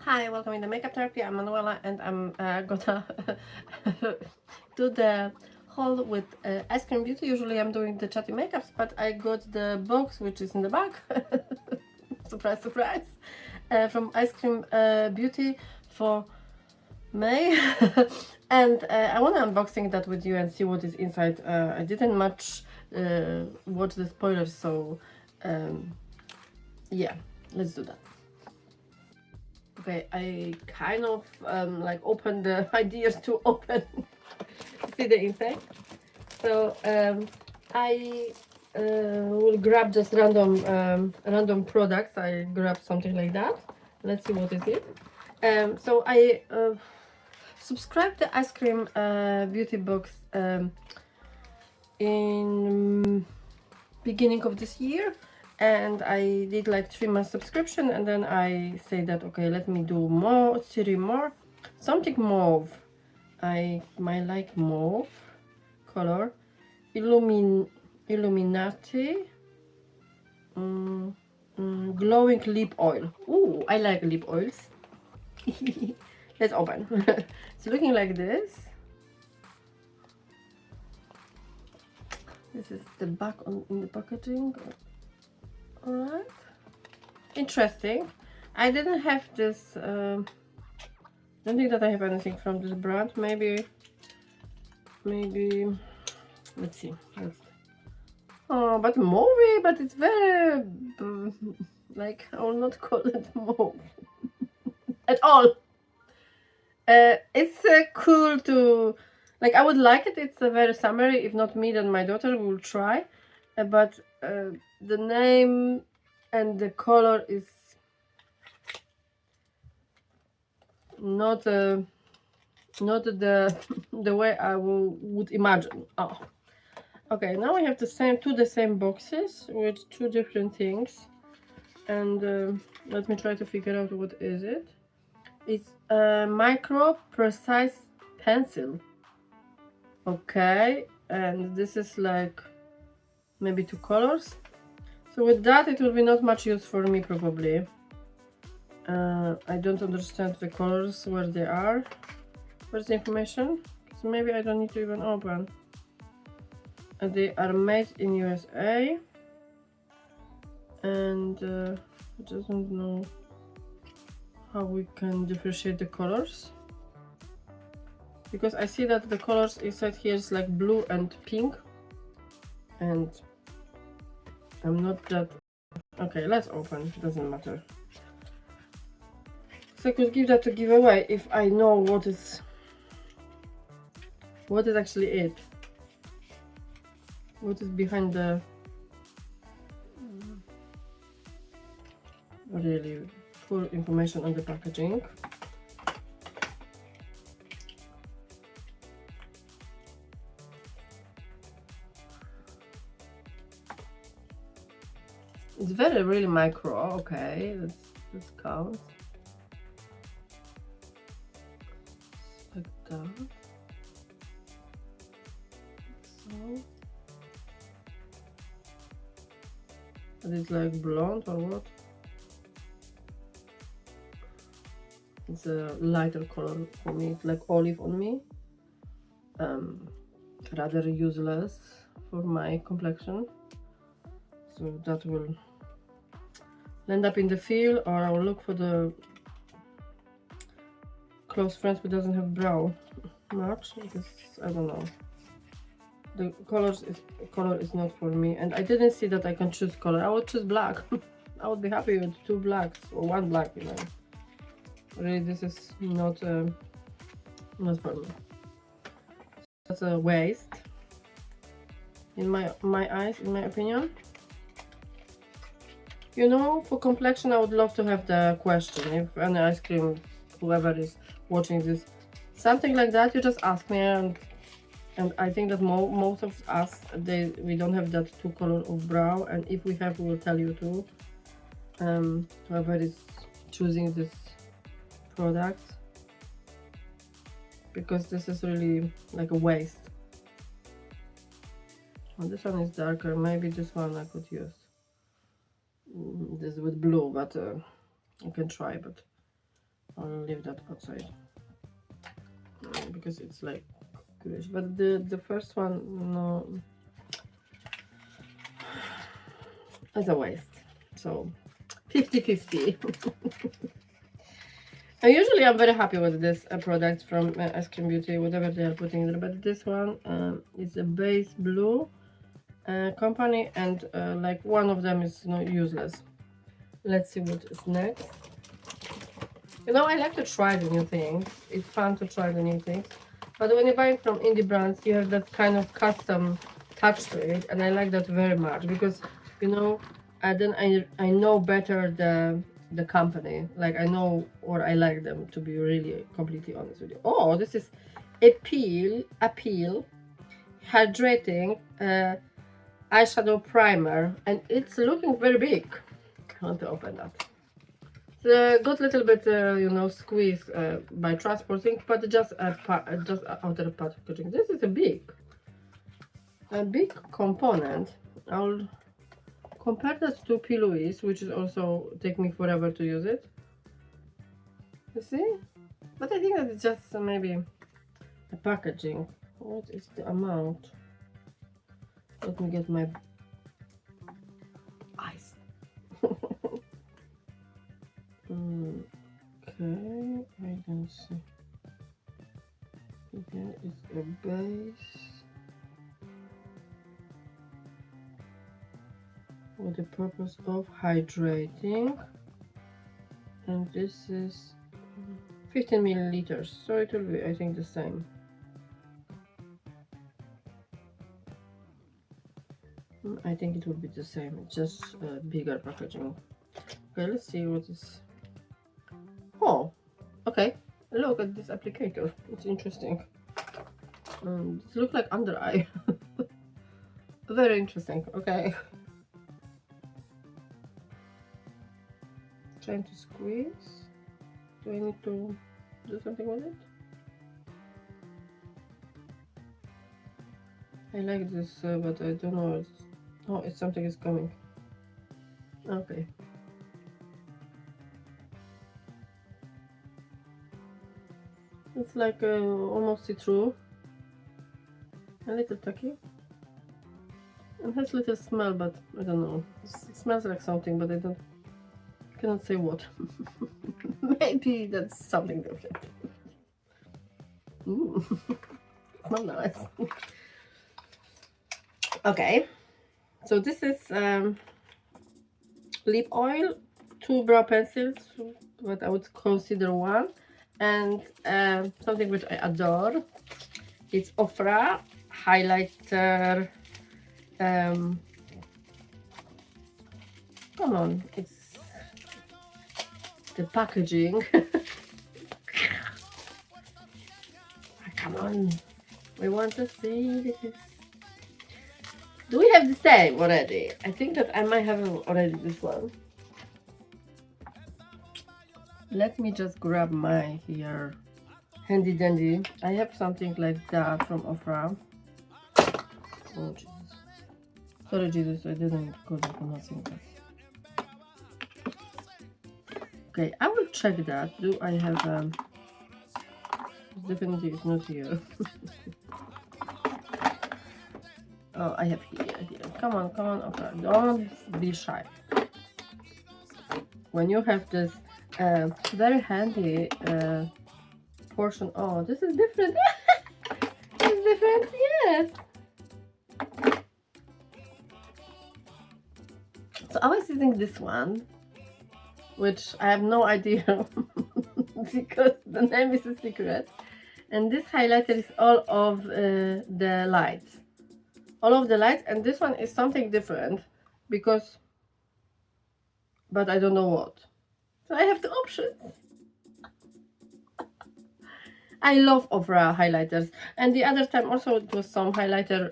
Hi, welcome in the makeup therapy. I'm Manuela and I'm gonna do the haul with Ice Cream Beauty. Usually I'm doing the chatty makeups, but I got the box which is in the back. Surprise, surprise. From Ice Cream Beauty for May. And I want to unboxing that with you and see what is inside. I didn't much watch the spoilers, so yeah, let's do that. Okay, I kind of like opened the ideas to open see the inside. So I will grab just random products. I grab something like that. Let's see what is it. So I subscribed the Ice Cream Beauty box in beginning of this year, and I did like 3 months subscription, and then I say that okay, let me do more, 3 more, something mauve. I might like mauve color. Illuminati glowing lip oil. Ooh, I like lip oils. Let's open. It's looking like this. This is the back in the packaging. Alright, interesting. I didn't have this don't think that I have anything from this brand. Maybe let's see. Oh, but movie, but it's very like I will not call it mauve at all. It's cool to like. I would like it. It's very summery. If not me, then my daughter will try. But the name and the color is not not the the way I would imagine. Oh, okay. Now we have the same boxes with two different things, and let me try to figure out what is it. It's a micro precise pencil. Okay, and this is like maybe 2 colors. So with that, it will be not much use for me probably. I don't understand the colors where they are. Where's the information? So maybe I don't need to even open. And they are made in USA. And I just don't know how we can differentiate the colors. Because I see that the colors inside here is like blue and pink. And I'm not that... Okay, let's open. It doesn't matter. So I could give that to giveaway if I know what is actually it. What is behind the really full information on the packaging. It's very really micro. Okay, let's count. Like that. So it's like blonde or what? It's a lighter color for me. It's like olive on me. Rather useless for my complexion. So that will end up in the field, or I will look for the close friend who doesn't have brow much, because I don't know. The color is not for me, and I didn't see that I can choose color. I would choose black. I would be happy with 2 blacks or 1 black, you know. Really, this is not for me. That's a waste in my eyes, in my opinion. You know, for complexion, I would love to have the question. If any ice cream, whoever is watching this, something like that, you just ask me, and I think that most of us, we don't have that 2 color of brow, and if we have, we will tell you too. Whoever is choosing this product, because this is really like a waste. Well, this one is darker. Maybe this one I could use. This with blue, but I can try. But I'll leave that outside because it's like goodish. But the first one, no, it's a waste. So 50-50. And usually I'm very happy with this product from Eyescream Beauty, whatever they are putting there. But this one is a base blue company, and like one of them is useless. Let's see what is next. I like to try the new things. It's fun to try the new things. But when you're buying from indie brands, you have that kind of custom touch to it, and I like that very much because then I know better the company. Like I know, or I like them, to be really completely honest with you. Oh, this is appeal hydrating eyeshadow primer, and it's looking very big. I want to open that. Got a little bit squeezed by transporting, but just outer packaging. This is a big component. I'll compare that to P. Louise, which is also take me forever to use it. You see? But I think that it's just maybe the packaging. What is the amount? Let me get my eyes. Okay, I don't see. Here is a base with the purpose of hydrating, and this is 15 milliliters, so it will be, I think, the same. I think it will be the same, just bigger packaging. Okay, let's see what is. Oh, okay. Look at this applicator. It's interesting. It looks like under eye. Very interesting. Okay. Trying to squeeze. Do I need to do something with it? I like this, but I don't know. Oh, it's something is coming. Okay. It's like almost see-through. A little tacky. It has little smell, but I don't know. It smells like something, but I cannot say what. Maybe that's something different. Ooh, smells nice. Okay, so this is lip oil, 2 brow pencils, what I would consider one, and something which I adore. It's Ofra highlighter. Come on, it's the packaging. Come on, we want to see this. Do we have the same already? I think that I might have already this one. Let me just grab my here handy dandy. I have something like that from Ofra. Oh Jesus. Sorry Jesus, I didn't go there for nothing. Okay, I will check that. Do I have definitely it's not here. Oh, I have here. Come on, okay. Don't be shy. When you have this very handy portion. Oh, this is different. It's different, yes. So I was using this one, which I have no idea because the name is a secret. And this highlighter is all of the lights. All of the lights, and this one is something different because, but I don't know what. So I have the options. I love Ofra highlighters, and the other time also it was some highlighter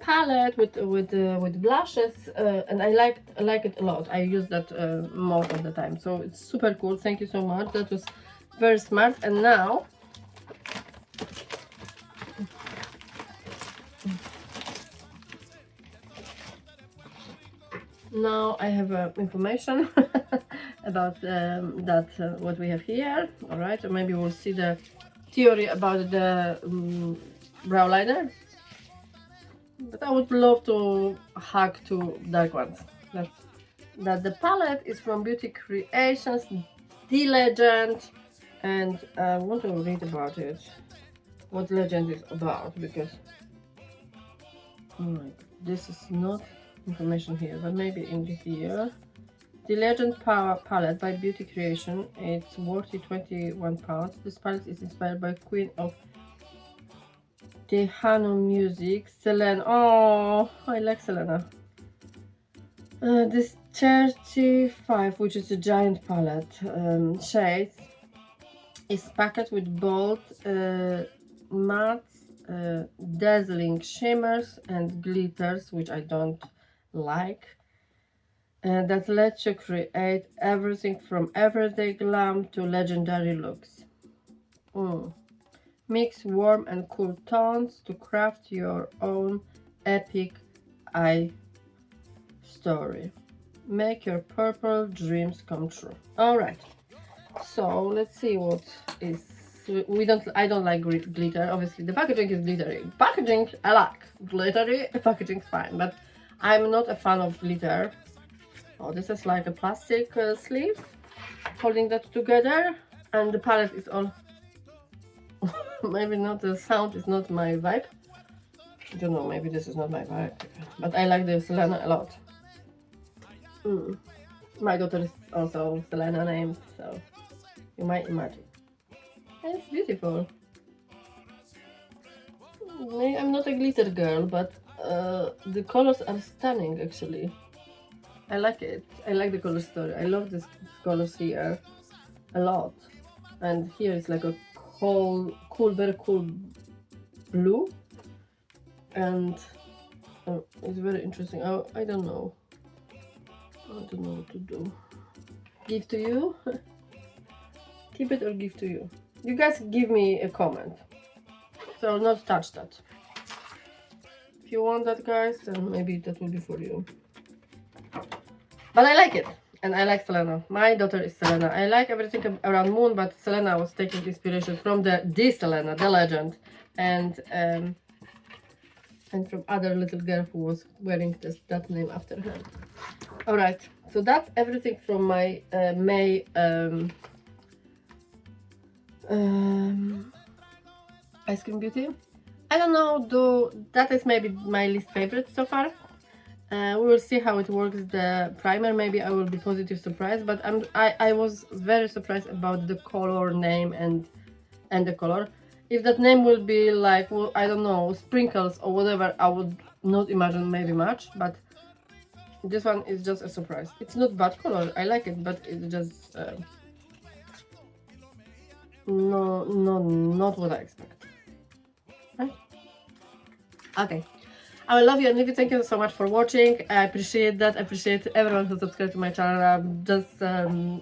palette with blushes, and I like it a lot. I use that most of the time, so it's super cool. Thank you so much. That was very smart. And now Now I have information about that what we have here. All right, or maybe we'll see the theory about the brow liner. But I would love to hack two dark ones. That the palette is from Beauty Creations, The Legend, and I want to read about it. What Legend is about, because oh my God, this is not information here, but maybe in here. The Legend Power Palette by Beauty Creation. It's worth £21. This palette is inspired by Queen of Tejano music, Selena. Oh, I like Selena. This 35, which is a giant palette, shades, is packed with bold mattes, dazzling shimmers and glitters, which I don't like, that lets you create everything from everyday glam to legendary looks. Mix warm and cool tones to craft your own epic eye story. Make your purple dreams come true. All right, so let's see what is. I don't like glitter. Obviously the packaging is glittery. Packaging I like. Glittery packaging is fine, but I'm not a fan of glitter. Oh, this is like a plastic sleeve holding that together, and the palette is all maybe not, the sound is not my vibe. I don't know, maybe this is not my vibe, but I like the Selena a lot. My daughter is also Selena named, so you might imagine. And it's beautiful. I'm not a glitter girl, but the colors are stunning actually. I like it. I like the color story. I love this colors here a lot. And here is like a very cool blue. And it's very interesting. I don't know. I don't know what to do. Give to you? Keep it or give to you? You guys give me a comment. So I'll not touch that. If you want that, guys, then maybe that will be for you. But I like it, and I like Selena. My daughter is Selena. I like everything around Moon, but Selena was taking inspiration from the Selena, the legend, and from other little girl who was wearing that name after her. All right, so that's everything from my May Eyescream Beauty. I don't know, that is maybe my least favorite so far. We will see how it works, the primer. Maybe I will be positive surprised, but I was very surprised about the color name and the color. If that name will be like, well, I don't know, sprinkles or whatever, I would not imagine maybe much, but this one is just a surprise. It's not bad color, I like it, but it's just not what I expect. Right? Okay. I love you and leave you. Thank you so much for watching. I appreciate that. I appreciate everyone who subscribed to my channel.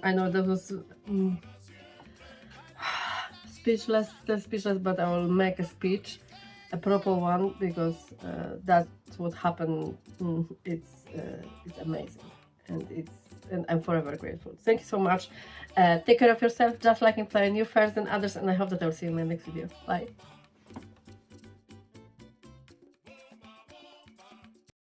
I know that was speechless, but I will make a speech, a proper one, because that's what happened. It's amazing, and I'm forever grateful. Thank you so much. Take care of yourself, just like in playing you first and others, and I hope that I will see you in my next video. Bye.